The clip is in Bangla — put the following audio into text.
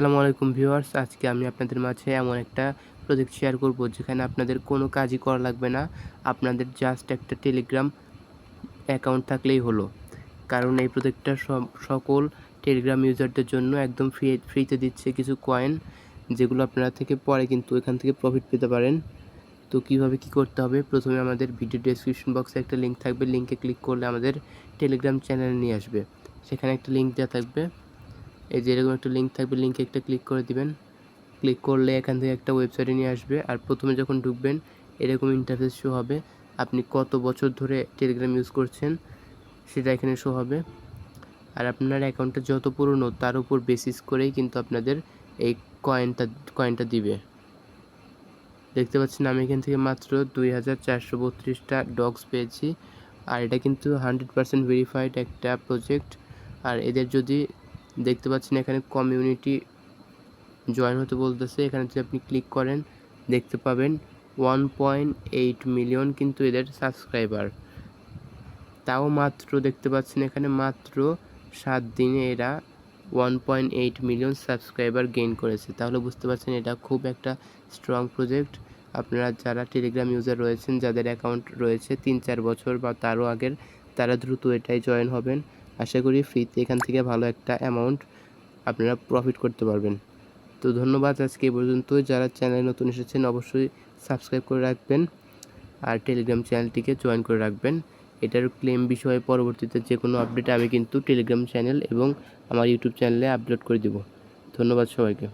আসসালামু আলাইকুম ভিউয়ার্স, আজকে আমি আপনাদের মাঝে এমন একটা প্রজেক্ট শেয়ার করব যেখানে আপনাদের কোনো কাজই করা লাগবে না। আপনাদের জাস্ট একটা টেলিগ্রাম অ্যাকাউন্ট থাকলেই হলো। কারণ এই প্রজেক্টটা সকল টেলিগ্রাম ইউজারদের জন্য একদম ফ্রিতে দিচ্ছে কিছু কয়েন, যেগুলো আপনারা থেকে পরে কিন্তু এখান থেকে প্রফিট পেতে পারেন। তো কীভাবে কী করতে হবে, প্রথমে আমাদের ভিডিও ডেসক্রিপশন বক্সে একটা লিঙ্ক থাকবে, লিঙ্কে ক্লিক করলে আমাদের টেলিগ্রাম চ্যানেলে নিয়ে আসবে। সেখানে একটা লিঙ্ক দেওয়া থাকবে, এই যে এরকম একটা লিঙ্ক থাকবে, লিঙ্কে একটা ক্লিক করে দিবেন। ক্লিক করলে এখান থেকে একটা ওয়েবসাইটে নিয়ে আসবে। আর প্রথমে যখন ঢুকবেন এরকম ইন্টারফেস শো হবে। আপনি কত বছর ধরে টেলিগ্রাম ইউজ করছেন সেটা এখানে শো হবে। আর আপনার অ্যাকাউন্টটা যত পুরনো তার উপর বেসিস করেই কিন্তু আপনাদের এই কয়েনটা দিবে। দেখতে পাচ্ছেন আমি এখান থেকে মাত্র 2432টা ডগস পেয়েছি। আর এটা কিন্তু 100% ভেরিফাইড একটা প্রজেক্ট। আর এদের যদি দেখতে পাচ্ছেন এখানে কমিউনিটি জয়েন হতে বলতেছে, এখানে যদি আপনি ক্লিক করেন দেখতে পাবেন 1.8 মিলিয়ন কিন্তু এদের সাবস্ক্রাইবার। তাও মাত্র দেখতে পাচ্ছেন এখানে মাত্র 7 দিনে এরা 1.8 মিলিয়ন সাবস্ক্রাইবার গেইন করেছে। তাহলে বুঝতে পারছেন এটা খুব একটা স্ট্রং প্রজেক্ট। আপনারা যারা টেলিগ্রাম ইউজার রয়েছেন, যাদের অ্যাকাউন্ট রয়েছে 3-4 বছর বা তারও আগের, তারা দ্রুত এটাই জয়েন হবেন। আশা করি ফ্রিতে এখান থেকে ভালো একটা অ্যামাউন্ট আপনারা প্রফিট করতে পারবেন। তো ধন্যবাদ, আজকে এই পর্যন্ত। যারা চ্যানেলে নতুন এসেছেন অবশ্যই সাবস্ক্রাইব করে রাখবেন আর টেলিগ্রাম চ্যানেলটিকে জয়েন করে রাখবেন। এটার ক্লেম বিষয়ে পরবর্তীতে যে কোনো আপডেট আমি কিন্তু টেলিগ্রাম চ্যানেল এবং আমার ইউটিউব চ্যানেলে আপলোড করে দেব। ধন্যবাদ সবাইকে।